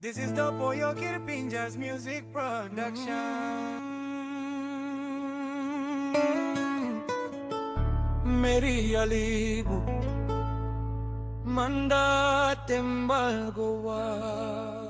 This is the Poyo Kirpinja's music production. Meri Ialibu Manda tembal goa.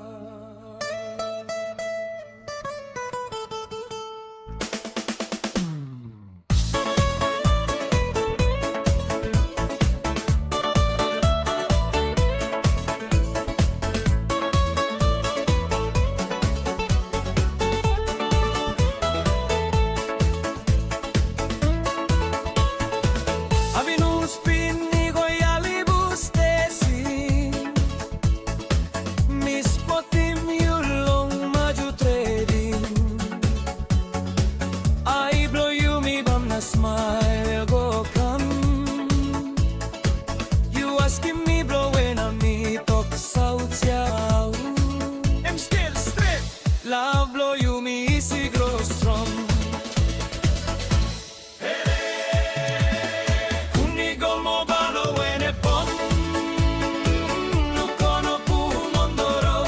Smile go come. You asking me bro when I meet talk south ya. I'm still straight. Love blow you me easy grow strong. Kunigo mo balo when it pom. Nukono pu mondoro.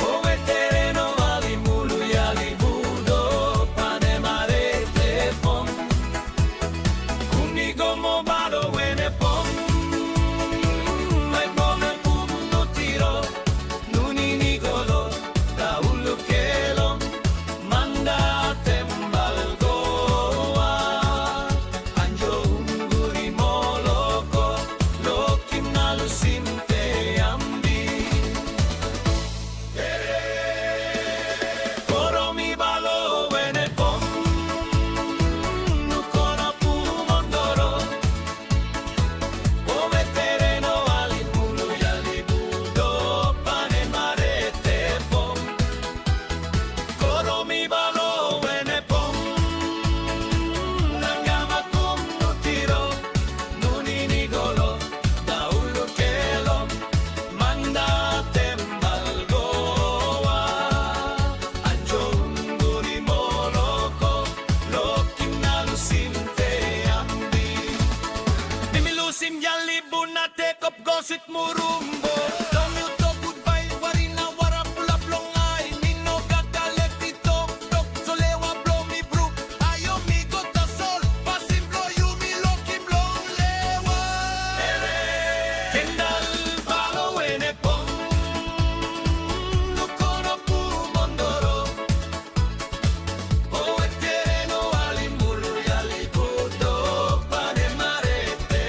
O veterano ali mulu Ialibu. Como malo when it pom, my mama pum no tiro, nuni nigolo, da ulukelo, manda tembal goa, anjo unguri moloko, lokim nalusinte ambi, koro mi balo when it pom. Meri Ialibu na take up gossip murumbo. Don't you talk goodbye, warina wara pula plongay. Nino gagalet ito, dok solewa blow mi bro. Ayo mi gota sol, pasim blow you mi lokim long lewa. Kendal balo ene pom, nukono pu mondoro. O eterno alimulu Ialibu do pane marete.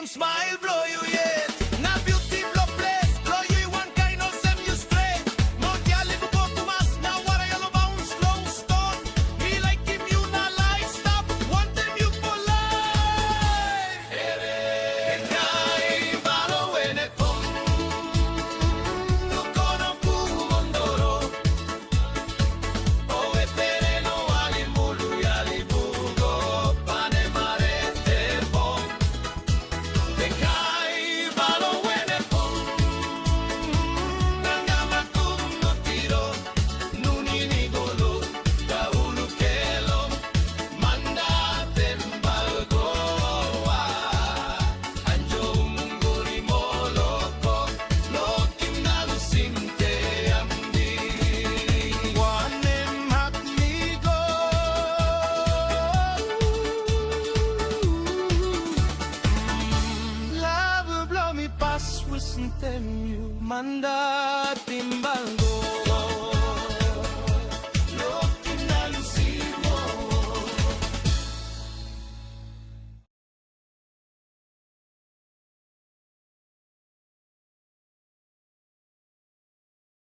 Smile blow you yet. Na beauty blow place, blow you one kind of same you straight. No Ialibu go to mas, na wara yellow bounce long stone. Me like him you na life stop, want them you for life. Kenai balo when it pom, nukono pu mondoro. O eterno alimulu Ialibu go pane marete pom. Manda timbal